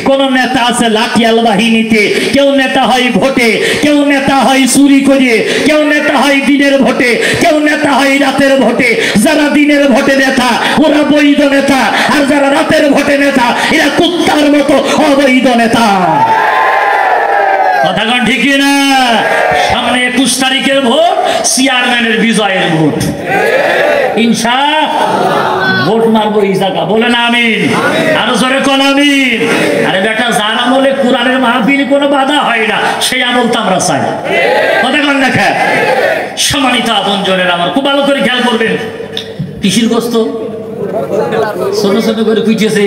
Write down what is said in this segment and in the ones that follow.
কোন নেতা আছে লাঠিয়াল বাহিনীতে, কেউ নেতা হয় ভোটে, কেউ নেতা হয় চুরি করে, কেউ নেতা হয় দিনের ভোটে, কেউ নেতা হয় রাতের ভোটে। যারা দিনের ভোটে নেতা ওরা বৈধ নেতা, আর যারা রাতের ভোটে নেতা এরা কুত্তার মতো অবৈধ নেতা। কথা কোন ঠিক না? সামনে 21 তারিখের ভোট, চেয়ারম্যানের বিজয়ের ভোট। ইনশাআল্লাহ ভোট মারবো এই জায়গা, বলে না আমিন। আরো জোরে কোন আমিন। আরে বেটা, যার আমলে কোরআনের মাহফিল কোনো বাধা হয় না সেই আমল তো আমরা চাই। কথা কোন দেখা। সম্মানিত আপনজনের আমার খুব ভালো করে খেয়াল করবেন। কৃষির গোস্ত ছোট ছোট করে কুইতেছে,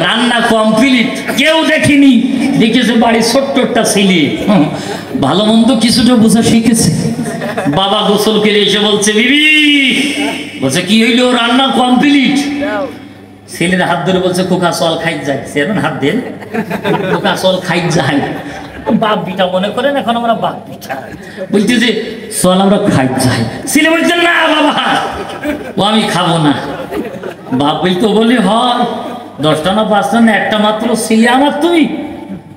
রান্না কমপ্লিট, কেউ দেখিনি, দেখেছে বাড়ির ছোট্ট একটা ছেলে ভালো মন্দ কিছুটা বোঝা শিখেছে। বাবা গোসল করে এসে বলছে, বিবি, বলছে কি হইলো? রান্না কমপ্লিট। ছেলের হাত ধরে বলছে, খোকা চল খাই যায়। সেরকম হাত দেন, খোকা চল খাই যায়। বাপ বিটা মনে করেন এখন আমরা বাপ বিটা, বলতে যে চল আমরা খাই যাই। ছেলে বলছে না বাবা, ও আমি খাবো না। বাপ বলতে বলি হয় 10টা না 5টা না একটা মাত্র ছেলে আমার, তুমি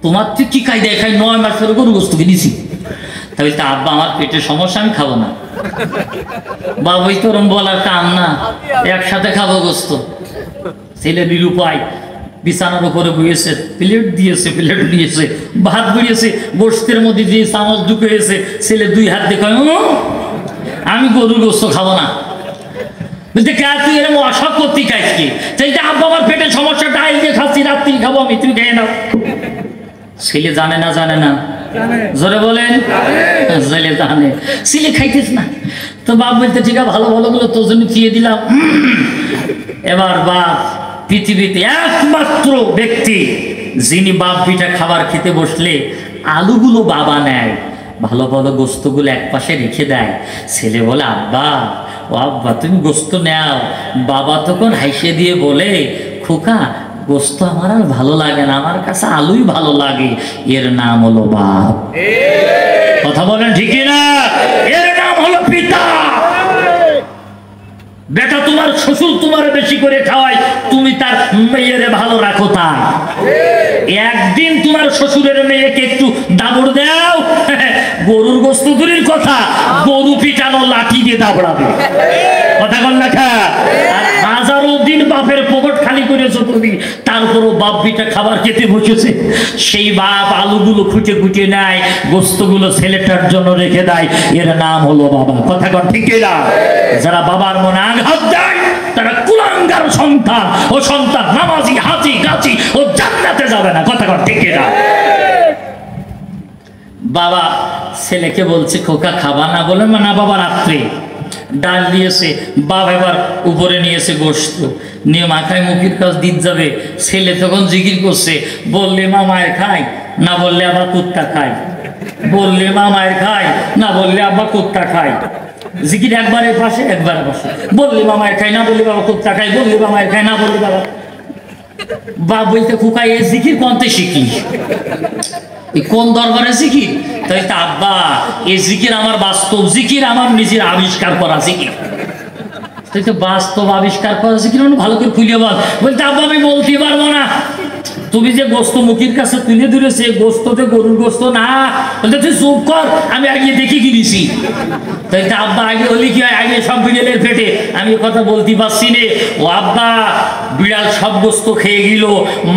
তোমার তুই কি খাই দেয়? খাই 9 মাস করে গরু গোস্ত কিনেছি। তাই বলতে আব্বা আমার পেটের সমস্যা, আমি খাবো না। বাবা ওই তোরম বলার কাম না, একসাথে খাবো গোস্ত। ছেলে নিরুপায় বিছানার উপরে বইয়েছে, প্লেট দিয়েছে, প্লেট নিয়েছে, ভাত বেরিয়েছে, গোস্তের মধ্যে দিয়ে চামচ ঢুকিয়েছে। ছেলে 2 হাত দেখে, আমি গরুর গোস্ত খাবো না। বলতে কে তুই এরকম অসৎ করতে খাইছি? চাইতে আব্বা আমার পেটের সমস্যাটা এই যে খাচ্ছি, রাত্রি খাবো আমি, তুমি খেয়ে নাও। ছেলে জানে না, জানে না? জোরে বলেন। ছেলে জানে, ছেলে খাইতেছ না। তো বাপ বলতে ঠিক আছে, ভালো ভালো গুলো তোর জন্য খেয়ে দিলাম। এবার বাপ পৃথিবীতে একমাত্র ব্যক্তি যিনি বাপ বিটা খাবার খেতে বসলে আলুগুলো বাবা নেয়, ভালো ভালো গোস্তগুলো একপাশে রেখে দেয়। ছেলে বলে, আব্বা, ও আব্বা তুমি গোস্ত নেও। বাবা তখন হাসে দিয়ে বলে, খোকা গোস্ত আমার আর ভালো লাগে না, আমার কাছে আলুই ভালো লাগে। এর নাম হলো বাপ। কথা বলেন ঠিকই না? এর নাম হলো পিতা। বেটা, তোমার শ্বশুর তোমার বেশি করে খাওয়ায়, তুমি তার মেয়েরে ভালো রাখো। তার একদিন তোমার শ্বশুরের মেয়েকে একটু দাবড় দাও, গরুর গোস্ত দূরের কথা, গরু পিটানো লাঠি দিয়ে দাবড়াবে। কথা বল না খা। আর 1000 দিন বাপের পকেট খালি করেছো তুমি, তারপরও বাপ বিটা খাবার খেতে বসেছে। সেই বাপ আলুগুলো খুঁটে খুঁটে নেয়, গোস্তগুলো ছেলেটার জন্য রেখে দেয়। এর নাম হলো বাবা। কথা কন ঠিক না? যারা বাবার মনে আঘাত দেয় তারা কুলাঙ্গার সন্তান। ও সন্তান নামাজি, হাজি, গাছি, ও জান্নাতে যাবে না। কথা কন ঠিক না? বাবা ছেলেকে বলছে, খোকা খাবা না? বলে না বাবা, রাত্রে ডাল দিয়েছে। বাপ এবার উপরে নিয়েছে গোস্ত, নিয়ে মাথায় মুখির কাজ দিতে যাবে। ছেলে তখন জিকির করছে, বললে মা মায়ের খায়, না বললে আবার কুত্তা খায়। বললে মা মায়ের খায়, না বললে আবার কুত্তা খায়। জিকির একবারে পাশে, একবারে পাশে। বললে মা মায়ের খায়, না বললে বাবা কুত্তা খায়। বললে মা মায়ের খায়, না বললে বাবা। বাপ বলতে, খোকা এ জিকির কোনতে শিখি? কোন দরবারে জিকির? তাই তো আব্বা, এই জিকির আমার বাস্তব জিকির, আমার নিজের আবিষ্কার করা জিকির। তাই তো বাস্তব আবিষ্কার করা জিকির মানে ভালো করে খুলে বল। বলতে আব্বা আমি বলতে পারবো না। তুমি যে গোস্ত মুখির কাছে তুলে ধরেছে, গোস্ততে গরুর গোস্ত না। বলতে তুই চুপ কর, আমি আগে দেখে গিয়েছি। তাই তো আব্বা, আগে হলি কি হয়, আগে সব বিড়ালের পেটে, আমি কথা বলতে পারছি নে। ও আব্বা, বিড়াল সব গোস্ত খেয়ে গেল,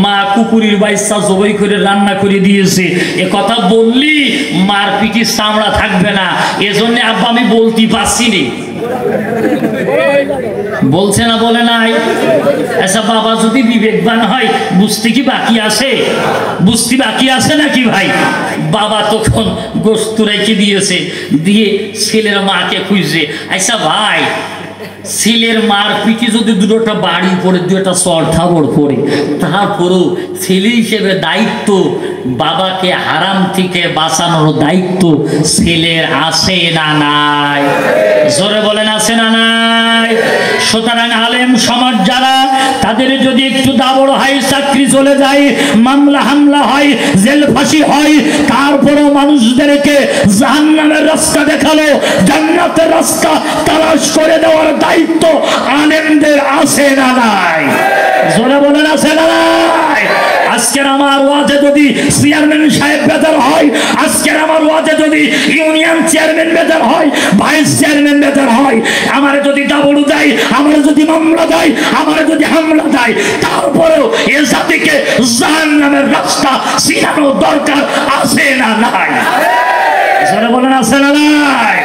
মা কুকুরের বাইসা জবাই করে রান্না করে দিয়েছে। এ কথা বললি মার পিঠির চামড়া থাকবে না, এজন্য আব্বা আমি বলতে পারছি নে। বলছে না, বলে নাই? আচ্ছা বাবা যদি বিবেকবান হয়, বুঝতে কি বাকি আছে? বুঝতে বাকি আছে নাকি ভাই? বাবা তখন গোস্ত রেখে দিয়েছে, দিয়ে ছেলের মাকে খুঁজছে। আচ্ছা ভাই, ছেলের মার পিঠে যদি 2টা বাড়ি পড়ে, 2টা চর থাবড় পড়ে, তারপরও ছেলে হিসেবে দায়িত্ব, বাবাকে হারাম থেকে বাঁচানোর দায়িত্ব ছেলের আছে না নাই? জোরে বলেন, আছে না নাই? সুতরাং আলেম সমাজ যারা, তাদের যদি একটু দাবড় হয়, চাকরি চলে যায়, মামলা হামলা হয়, জেল ফাঁসি হয়, তারপরও মানুষদেরকে জাহান্নামের রাস্তা দেখালো, জান্নাতের রাস্তা তালাশ করে দেওয়ার দায়িত্ব আলেমদের আছে না নাই? জোরে বলেন, আছে না নাই? আজকের আমার ওয়াজে যদি চেয়ারম্যান সাহেব বেজার হয়, আজকের আমার ওয়াজে যদি ইউনিয়ন চেয়ারম্যান বেজার হয়, ভাইস চেয়ারম্যান বেজার হয়, আমার যদি ডাবলু দেয়, আমার যদি মামলা দেয়, আমার যদি হামলা দেয়, তারপরেও এ জাতিকে জাহান্নামের রাস্তা চিনানোর দরকার আছে না নাই? বলেন আছে না নাই?